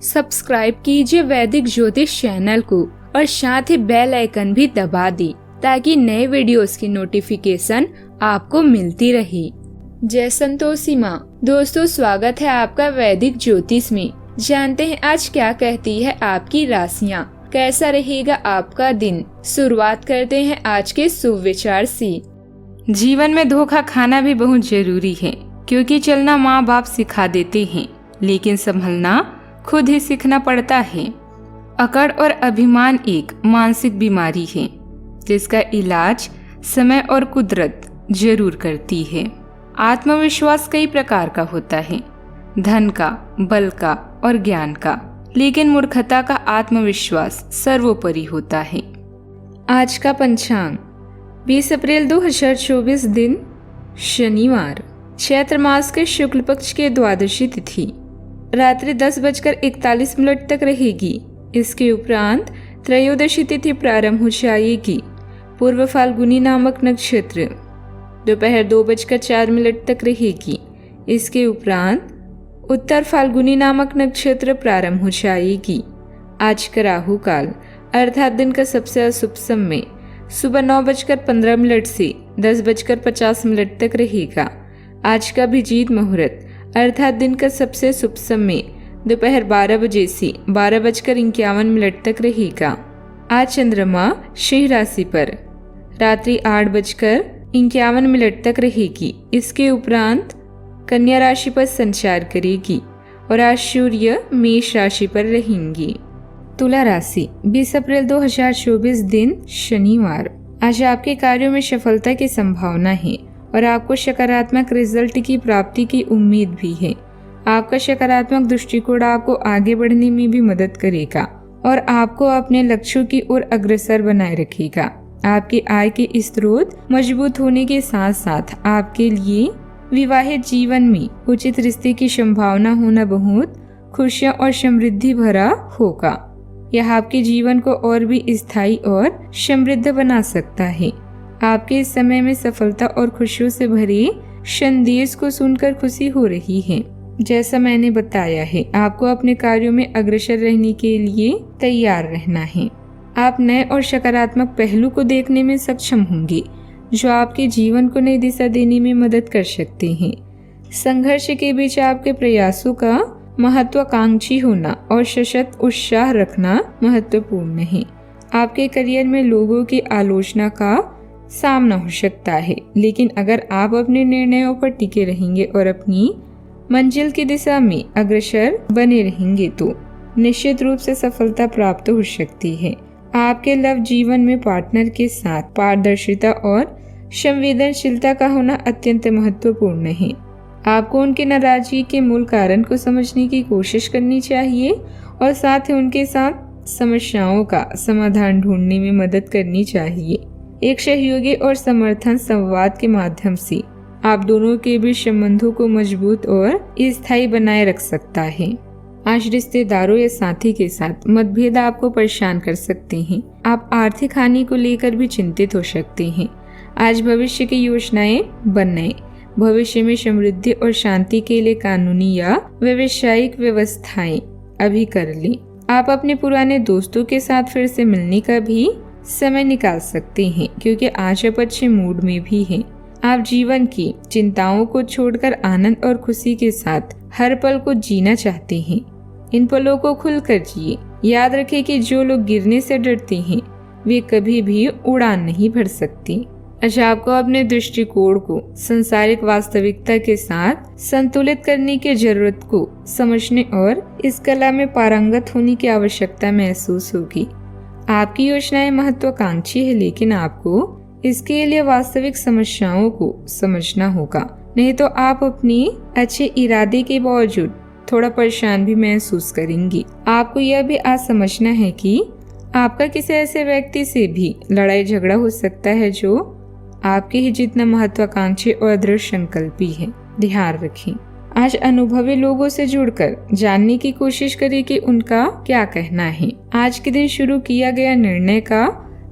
Subscribe कीजिए वैदिक ज्योतिष चैनल को और साथ ही बेल आइकन भी दबा दी ताकि नए वीडियोस की नोटिफिकेशन आपको मिलती रहे। जय संतोषी माँ। दोस्तों, स्वागत है आपका वैदिक ज्योतिष में। जानते हैं आज क्या कहती है आपकी राशियाँ, कैसा रहेगा आपका दिन। शुरुआत करते हैं आज के शुभ विचार से। जीवन में धोखा खाना भी बहुत जरूरी है, क्योंकि चलना माँ बाप सिखा देते हैं, लेकिन संभलना खुद ही सीखना पड़ता है। अकड़ और अभिमान एक मानसिक बीमारी है, जिसका इलाज समय और कुदरत जरूर करती है। आत्मविश्वास कई प्रकार का होता है, धन का, बल का और ज्ञान का, लेकिन मूर्खता का आत्मविश्वास सर्वोपरि होता है। आज का पंचांग 20 अप्रैल 2024 दिन शनिवार, चैत्र मास के शुक्ल पक्ष के द्वादशी तिथि रात्रि 10:41 तक रहेगी। इसके उपरांत त्रयोदशी तिथि प्रारंभ हो जाएगी। पूर्व फाल्गुनी नामक नक्षत्र दोपहर 2:04 तक रहेगी। इसके उपरांत उत्तर फाल्गुनी नामक नक्षत्र प्रारंभ हो जाएगी। आज का राहु काल अर्थात दिन का सबसे अशुभ समय सुबह 9:15 से 10:50 तक रहेगा। आज का अभिजीत मुहूर्त अर्थात दिन का सबसे शुभ समय दोपहर 12 बजे से 12:51 तक रहेगा। आज चंद्रमा सिंह राशि पर रात्रि 8:51 तक रहेगी। इसके उपरांत कन्या राशि पर संचार करेगी और आज सूर्य मेष राशि पर रहेंगी। तुला राशि 20 अप्रैल 2024 दिन शनिवार। आज आपके कार्यों में सफलता की संभावना है और आपको सकारात्मक रिजल्ट की प्राप्ति की उम्मीद भी है। आपका सकारात्मक दृष्टिकोण आपको आगे बढ़ने में भी मदद करेगा और आपको अपने लक्ष्यों की ओर अग्रसर बनाए रखेगा। आपकी आय के स्रोत मजबूत होने के साथ साथ आपके लिए विवाहित जीवन में उचित रिश्ते की संभावना होना बहुत खुशियां और समृद्धि भरा होगा। यह आपके जीवन को और भी स्थायी और समृद्ध बना सकता है। आपके इस समय में सफलता और खुशियों से भरे संदेश को सुनकर खुशी हो रही है। जैसा मैंने बताया है, आपको अपने कार्यों में अग्रसर रहने के लिए तैयार रहना है। आप नए और सकारात्मक पहलू को देखने में सक्षम होंगे, जो आपके जीवन को नई दिशा देने में मदद कर सकते हैं। संघर्ष के बीच आपके प्रयासों का महत्वाकांक्षी होना और सशक्त उत्साह रखना महत्वपूर्ण है। आपके करियर में लोगों की आलोचना का सामना हो सकता है, लेकिन अगर आप अपने निर्णयों पर टिके रहेंगे और अपनी मंजिल की दिशा में अग्रसर बने रहेंगे तो निश्चित रूप से सफलता प्राप्त हो सकती है। आपके लव जीवन में पार्टनर के साथ पारदर्शिता और संवेदनशीलता का होना अत्यंत महत्वपूर्ण है। आपको उनकी नाराजगी के मूल कारण को समझने की कोशिश करनी चाहिए और साथ ही उनके साथ समस्याओं का समाधान ढूंढने में मदद करनी चाहिए। एक सहयोगी और समर्थन संवाद के माध्यम से आप दोनों के बीच संबंधों को मजबूत और स्थायी बनाए रख सकता है। आज रिश्तेदारों या साथी के साथ मतभेद आपको परेशान कर सकते हैं। आप आर्थिक हानि को लेकर भी चिंतित हो सकते हैं। आज भविष्य की योजनाएं बनाएं। भविष्य में समृद्धि और शांति के लिए कानूनी या व्यावसायिक व्यवस्थाएं अभी कर लें। आप अपने पुराने दोस्तों के साथ फिर से मिलने का भी समय निकाल सकते हैं, क्योंकि आज आप अच्छे मूड में भी हैं। आप जीवन की चिंताओं को छोड़कर आनंद और खुशी के साथ हर पल को जीना चाहते हैं। इन पलों को खुलकर जिए। याद रखें कि जो लोग गिरने से डरते हैं वे कभी भी उड़ान नहीं भर सकते। अच्छा, आपको अपने दृष्टिकोण को संसारिक वास्तविकता के साथ संतुलित करने की जरूरत को समझने और इस कला में पारंगत होने की आवश्यकता महसूस होगी। आपकी योजनाएं महत्वाकांक्षी है, लेकिन आपको इसके लिए वास्तविक समस्याओं को समझना होगा, नहीं तो आप अपनी अच्छे इरादे के बावजूद थोड़ा परेशान भी महसूस करेंगी। आपको यह भी आज समझना है कि आपका किसी ऐसे व्यक्ति से भी लड़ाई झगड़ा हो सकता है जो आपके ही जितना महत्वाकांक्षी और दृढ़ संकल्पी है। ध्यान रखें। आज अनुभवी लोगों से जुड़कर जानने की कोशिश करें कि उनका क्या कहना है। आज के दिन शुरू किया गया निर्णय का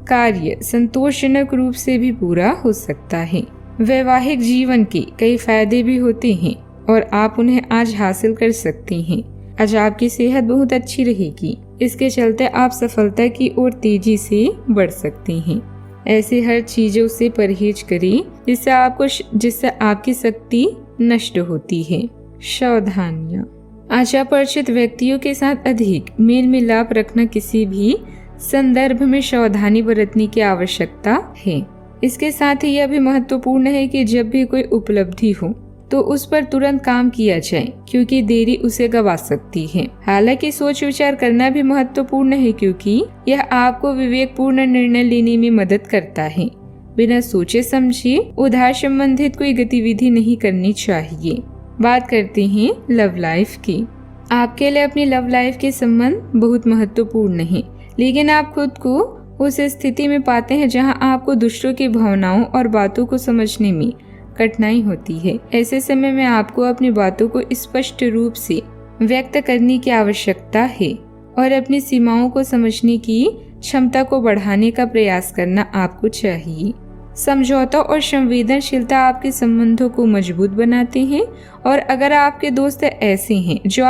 कार्य संतोषजनक रूप से भी पूरा हो सकता है। वैवाहिक जीवन के कई फायदे भी होते हैं और आप उन्हें आज हासिल कर सकते हैं। आज आपकी सेहत बहुत अच्छी रहेगी। इसके चलते आप सफलता की ओर तेजी से बढ़ सकते हैं। ऐसी हर चीजों से परहेज करें जिससे आपकी शक्ति नष्ट होती है। सावधानियां। आज अपरिचित व्यक्तियों के साथ अधिक मेल मिलाप रखना किसी भी संदर्भ में सावधानी बरतने की आवश्यकता है। इसके साथ ही यह भी महत्वपूर्ण है कि जब भी कोई उपलब्धि हो तो उस पर तुरंत काम किया जाए, क्योंकि देरी उसे गंवा सकती है। हालांकि सोच विचार करना भी महत्वपूर्ण है, क्योंकि यह आपको विवेकपूर्ण निर्णय लेने में मदद करता है। बिना सोचे समझे उधार संबंधित कोई गतिविधि नहीं करनी चाहिए। बात करते हैं लव लाइफ की। आपके लिए अपनी लव लाइफ के संबंध बहुत महत्वपूर्ण है, लेकिन आप खुद को उस स्थिति में पाते हैं जहां आपको दूसरों की भावनाओं और बातों को समझने में कठिनाई होती है। ऐसे समय में आपको अपनी बातों को स्पष्ट रूप से व्यक्त करने की आवश्यकता है और अपनी सीमाओं को समझने की क्षमता को बढ़ाने का प्रयास करना आपको चाहिए। समझौता और संवेदनशीलता आपके संबंधों को मजबूत बनाते हैं, और अगर आपके दोस्त ऐसे हैं जो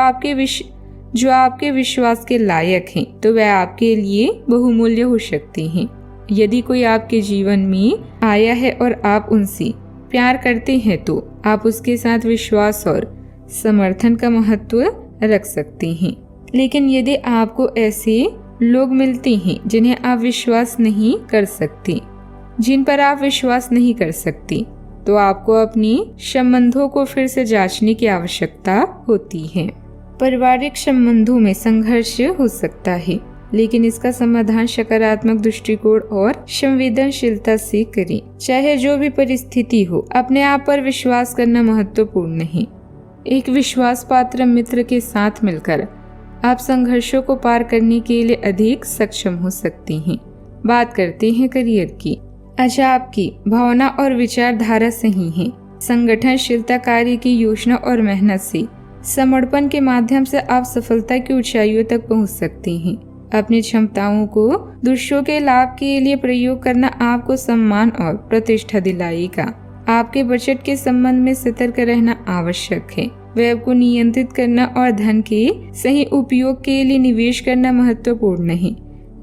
आपके विश्वास के लायक हैं, तो वह आपके लिए बहुमूल्य हो सकते हैं। यदि कोई आपके जीवन में आया है और आप उनसे प्यार करते हैं, तो आप उसके साथ विश्वास और समर्थन का महत्व रख सकते हैं। लेकिन यदि आपको ऐसे लोग मिलते हैं जिन पर आप विश्वास नहीं कर सकते, तो आपको अपनी संबंधों को फिर से जांचने की आवश्यकता होती है। पारिवारिक संबंधों में संघर्ष हो सकता है, लेकिन इसका समाधान सकारात्मक दृष्टिकोण और संवेदनशीलता से करें। चाहे जो भी परिस्थिति हो, अपने आप पर विश्वास करना महत्वपूर्ण है। एक विश्वास पात्र मित्र के साथ मिलकर आप संघर्षों को पार करने के लिए अधिक सक्षम हो सकते हैं। बात करते हैं करियर की। आज आपकी भावना और विचारधारा सही है। संगठनशीलता, कार्य की योजना और मेहनत से समर्पण के माध्यम से आप सफलता की ऊंचाइयों तक पहुंच सकते हैं। अपनी क्षमताओं को दूसरों के लाभ के लिए प्रयोग करना आपको सम्मान और प्रतिष्ठा दिलाएगा। आपके बजट के संबंध में सतर्क रहना आवश्यक है। व्यय को नियंत्रित करना और धन के सही उपयोग के लिए निवेश करना महत्वपूर्ण है।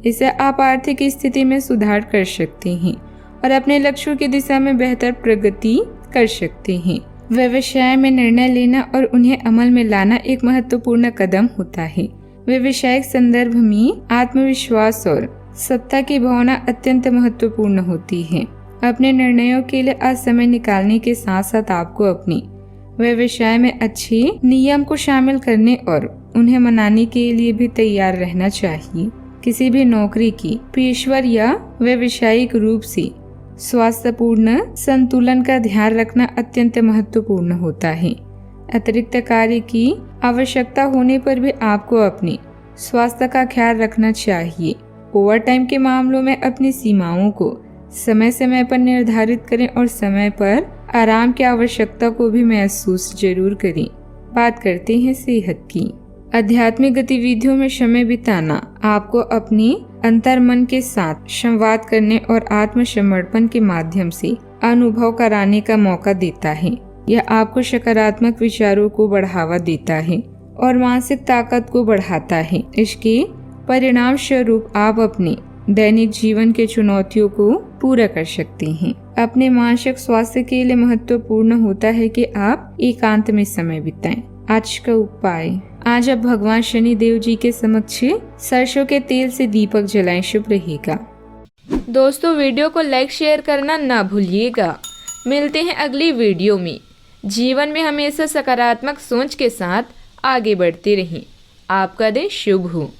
इससे आप आर्थिक स्थिति में सुधार कर सकते हैं और अपने लक्ष्यों की दिशा में बेहतर प्रगति कर सकते हैं। व्यवसाय में निर्णय लेना और उन्हें अमल में लाना एक महत्वपूर्ण कदम होता है। व्यवसायिक संदर्भ में आत्मविश्वास और सत्ता की भावना अत्यंत महत्वपूर्ण होती है। अपने निर्णयों के लिए आज समय निकालने के साथ साथ आपको अपने व्यवसाय में अच्छे नियम को शामिल करने और उन्हें मनाने के लिए भी तैयार रहना चाहिए। किसी भी नौकरी की पेशेवर या व्यवसायिक रूप से स्वास्थ्यपूर्ण संतुलन का ध्यान रखना अत्यंत महत्वपूर्ण होता है। अतिरिक्त कार्य की आवश्यकता होने पर भी आपको अपने स्वास्थ्य का ख्याल रखना चाहिए। ओवरटाइम के मामलों में अपनी सीमाओं को समय समय पर निर्धारित करें और समय पर आराम की आवश्यकता को भी महसूस जरूर करें। बात करते हैं सेहत की। आध्यात्मिक गतिविधियों में समय बिताना आपको अपने अंतर्मन के साथ संवाद करने और आत्मसमर्पण के माध्यम से अनुभव कराने का मौका देता है। यह आपको सकारात्मक विचारों को बढ़ावा देता है और मानसिक ताकत को बढ़ाता है। इसके परिणाम स्वरूप आप अपने दैनिक जीवन के चुनौतियों को पूरा कर सकते हैं। अपने मानसिक स्वास्थ्य के लिए महत्वपूर्ण होता है कि आप एकांत में समय बिताएं। आज का उपाय, आज आप भगवान शनि देव जी के समक्ष सरसों के तेल से दीपक जलाएं, शुभ रहेगा। दोस्तों, वीडियो को लाइक शेयर करना ना भूलिएगा। मिलते हैं अगली वीडियो में। जीवन में हमेशा सकारात्मक सोच के साथ आगे बढ़ते रहें। आपका दिन शुभ हो।